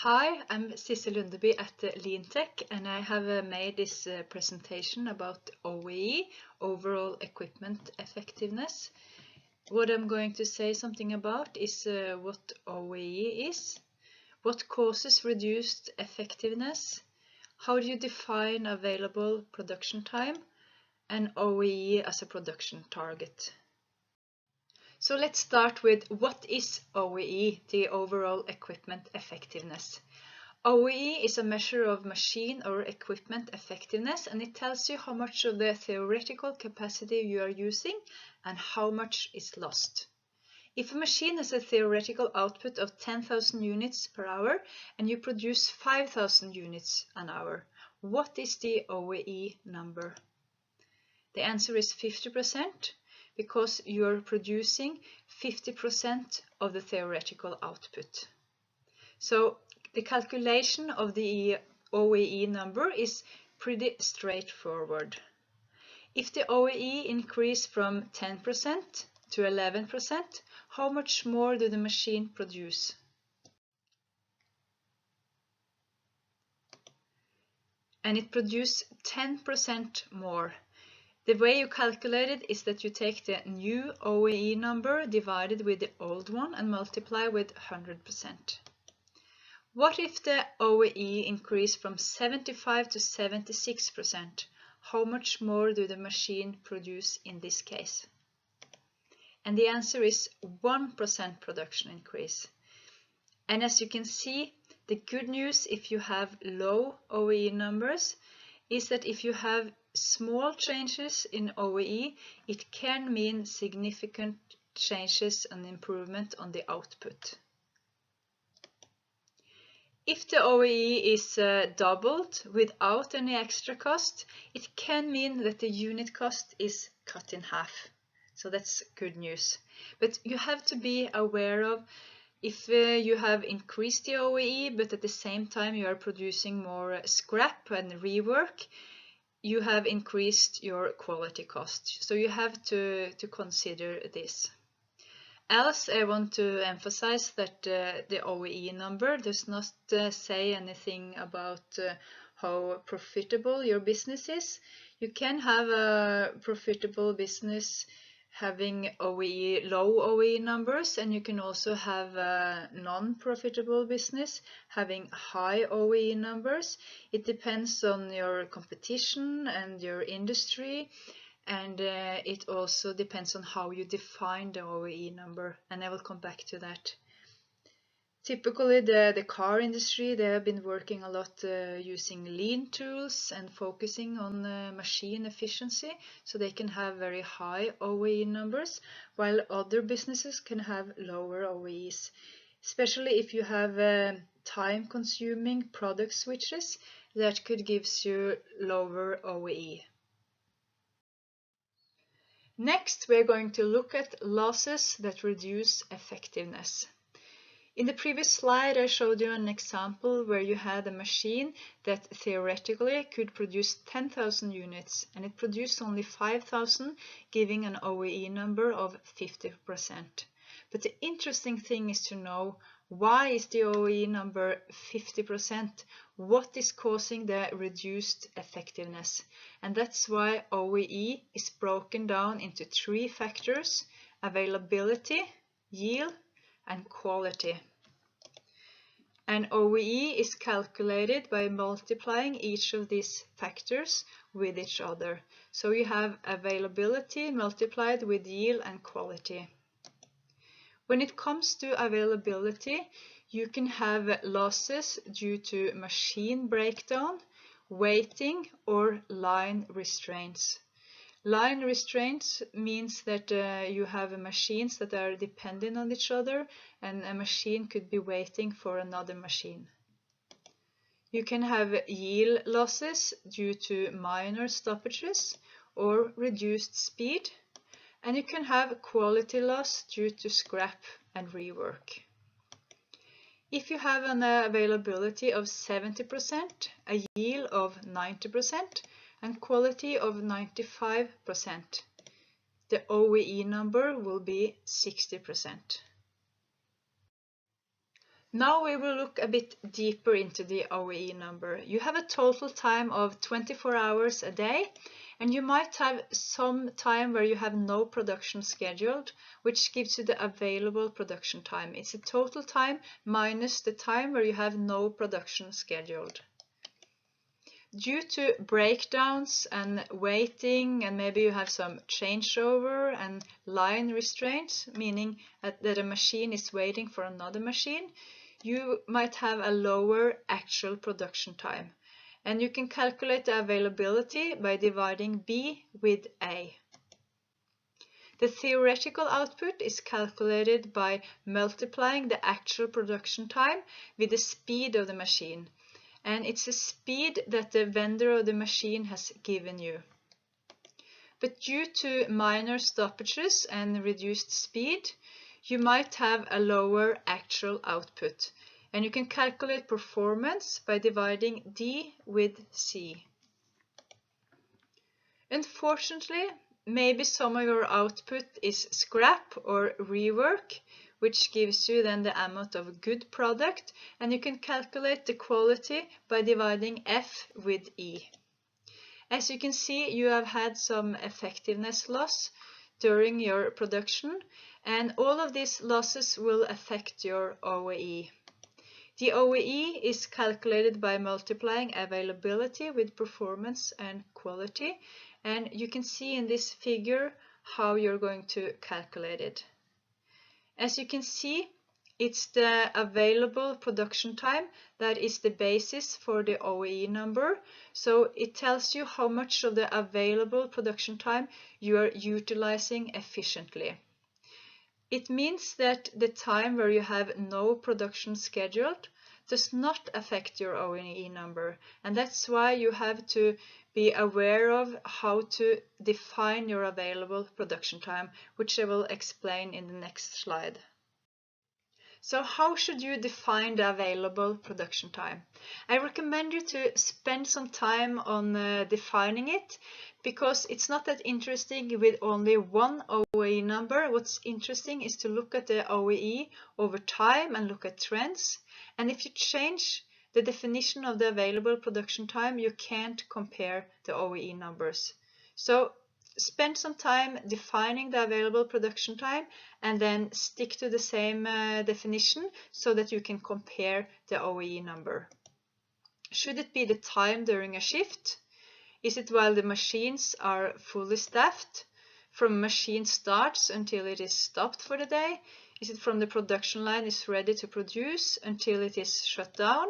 Hi, I'm Sissel Lundeby at LeanTech, and I have made this presentation about OEE, Overall Equipment Effectiveness. What I'm going to say something about is what OEE is, what causes reduced effectiveness, how do you define available production time, and OEE as a production target. So let's start with what is OEE, the Overall Equipment Effectiveness. OEE is a measure of machine or equipment effectiveness, and it tells you how much of the theoretical capacity you are using and how much is lost. If a machine has a theoretical output of 10,000 units per hour and you produce 5,000 units an hour, what is the OEE number? The answer is 50%, because you are producing 50% of the theoretical output. So the calculation of the OEE number is pretty straightforward. If the OEE increase from 10% to 11%, how much more do the machine produce? And it produces 10% more. The way you calculate it is that you take the new OEE number divided with the old one and multiply with 100%. What if the OEE increase from 75 to 76%? How much more do the machine produce in this case? And the answer is 1% production increase. And as you can see, the good news if you have low OEE numbers is that if you have small changes in OEE, it can mean significant changes and improvement on the output. If the OEE is doubled without any extra cost, it can mean that the unit cost is cut in half. So that's good news. But you have to be aware of if you have increased the OEE, but at the same time you are producing more scrap and rework, you have increased your quality cost. So you have to consider this. Else, I want to emphasize that the OEE number does not say anything about how profitable your business is. You can have a profitable business having OEE, low OEE numbers, and you can also have a non-profitable business having high OEE numbers. It depends on your competition and your industry, and it also depends on how you define the OEE number, and I will come back to that. Typically, the car industry, they have been working a lot using lean tools and focusing on machine efficiency, so they can have very high OEE numbers, while other businesses can have lower OEEs. Especially if you have time-consuming product switches, that could give you lower OEE. Next, we're going to look at losses that reduce effectiveness. In the previous slide, I showed you an example where you had a machine that theoretically could produce 10,000 units, and it produced only 5,000, giving an OEE number of 50%. But the interesting thing is to know, why is the OEE number 50%? What is causing the reduced effectiveness? And that's why OEE is broken down into three factors: availability, yield, and quality. And OEE is calculated by multiplying each of these factors with each other. So you have availability multiplied with yield and quality. When it comes to availability, you can have losses due to machine breakdown, waiting, or line restraints. Line restraints means that you have machines that are dependent on each other, and a machine could be waiting for another machine. You can have yield losses due to minor stoppages or reduced speed, and you can have quality loss due to scrap and rework. If you have an availability of 70%, a yield of 90%, and quality of 95%, the OEE number will be 60%. Now we will look a bit deeper into the OEE number. You have a total time of 24 hours a day, and you might have some time where you have no production scheduled, which gives you the available production time. It's a total time minus the time where you have no production scheduled. Due to breakdowns and waiting, and maybe you have some changeover and line restraints, meaning that a machine is waiting for another machine, you might have a lower actual production time. And you can calculate the availability by dividing B with A. The theoretical output is calculated by multiplying the actual production time with the speed of the machine. And it's the speed that the vendor of the machine has given you. But due to minor stoppages and reduced speed, you might have a lower actual output. And you can calculate performance by dividing D with C. Unfortunately, maybe some of your output is scrap or rework, which gives you then the amount of good product, and you can calculate the quality by dividing F with E. As you can see, you have had some effectiveness loss during your production, and all of these losses will affect your OEE. The OEE is calculated by multiplying availability with performance and quality, and you can see in this figure how you're going to calculate it. As you can see, it's the available production time that is the basis for the OEE number. So it tells you how much of the available production time you are utilizing efficiently. It means that the time where you have no production scheduled does not affect your OEE number, and that's why you have to be aware of how to define your available production time, which I will explain in the next slide. So how should you define the available production time? I recommend you to spend some time on defining it, because it's not that interesting with only one OEE number. What's interesting is to look at the OEE over time and look at trends. And if you change the definition of the available production time, you can't compare the OEE numbers. So spend some time defining the available production time and then stick to the same definition so that you can compare the OEE number. Should it be the time during a shift? Is it while the machines are fully staffed? From machine starts until it is stopped for the day? Is it from the production line is ready to produce until it is shut down?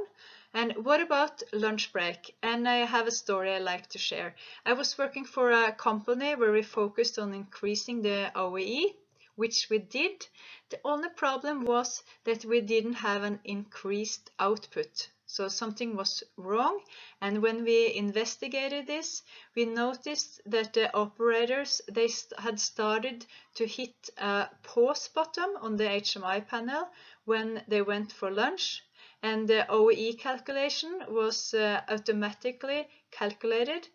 And what about lunch break? And I have a story I like to share. I was working for a company where we focused on increasing the OEE, which we did. The only problem was that we didn't have an increased output. So something was wrong, and when we investigated this, we noticed that the operators, they had started to hit a pause button on the HMI panel when they went for lunch, and the OEE calculation was automatically calculated,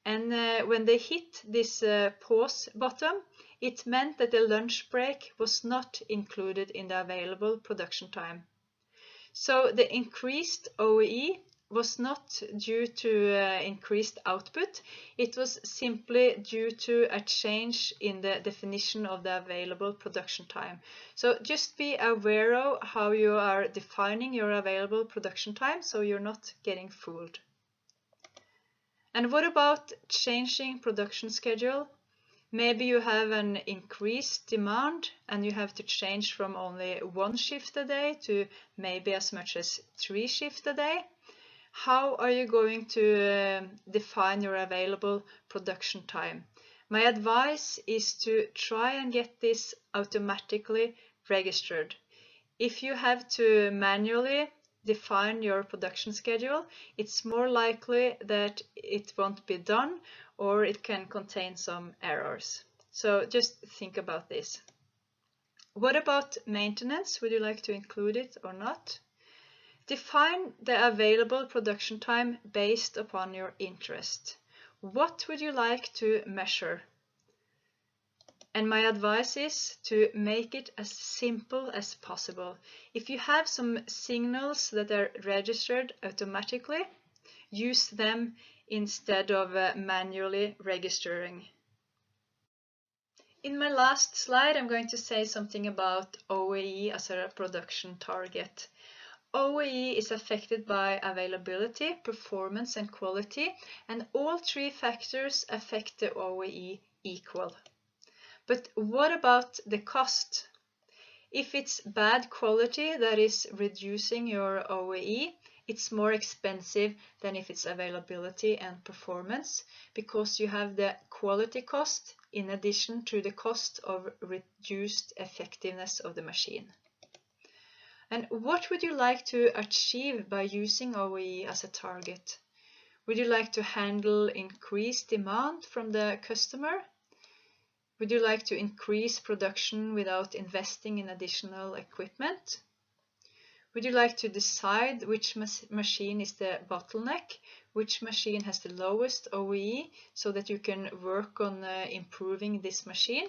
and when they hit this pause button, it meant that the lunch break was not included in the available production time. So the increased OEE was not due to increased output, it was simply due to a change in the definition of the available production time. So just be aware of how you are defining your available production time so you're not getting fooled. And what about changing production schedule? Maybe you have an increased demand and you have to change from only one shift a day to maybe as much as 3 shifts a day. How are you going to define your available production time? My advice is to try and get this automatically registered. If you have to manually define your production schedule, it's more likely that it won't be done, or it can contain some errors. So just think about this. What about maintenance? Would you like to include it or not? Define the available production time based upon your interest. What would you like to measure? And my advice is to make it as simple as possible. If you have some signals that are registered automatically, use them instead of manually registering. In my last slide, I'm going to say something about OEE as a production target. OEE is affected by availability, performance, and quality, and all three factors affect the OEE equal. But what about the cost? If it's bad quality that is reducing your OEE, it's more expensive than if it's availability and performance, because you have the quality cost in addition to the cost of reduced effectiveness of the machine. And what would you like to achieve by using OEE as a target? Would you like to handle increased demand from the customer? Would you like to increase production without investing in additional equipment? Would you like to decide which machine is the bottleneck, which machine has the lowest OEE, so that you can work on improving this machine?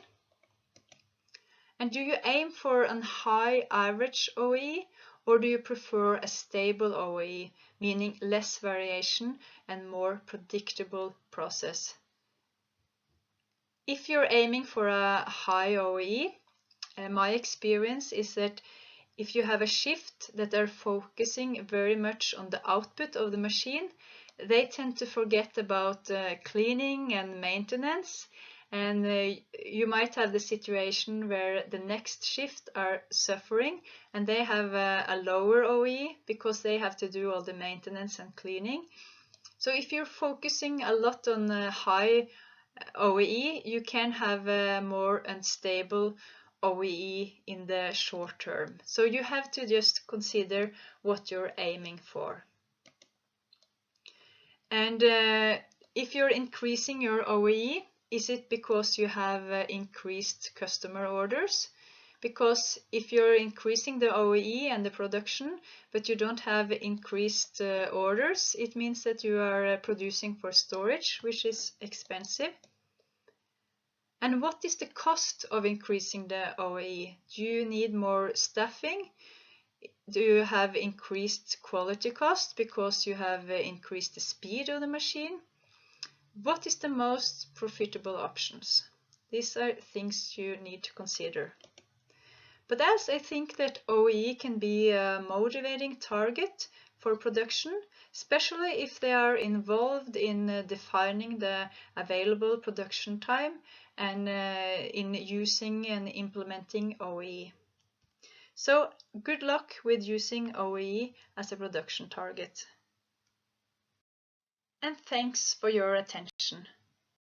And do you aim for a high average OEE, or do you prefer a stable OEE, meaning less variation and more predictable process? If you're aiming for a high OEE, my experience is that if you have a shift that are focusing very much on the output of the machine, they tend to forget about cleaning and maintenance, and you might have the situation where the next shift are suffering and they have a lower OEE because they have to do all the maintenance and cleaning. So if you're focusing a lot on high OEE, you can have a more unstable OEE in the short term. So you have to just consider what you're aiming for. And if you're increasing your OEE, is it because you have increased customer orders? Because if you're increasing the OEE and the production, but you don't have increased orders, it means that you are producing for storage, which is expensive. And what is the cost of increasing the OEE? Do you need more staffing? Do you have increased quality cost because you have increased the speed of the machine? What is the most profitable options? These are things you need to consider. But as I think that OEE can be a motivating target for production, especially if they are involved in defining the available production time and in using and implementing OEE. So good luck with using OEE as a production target. And thanks for your attention.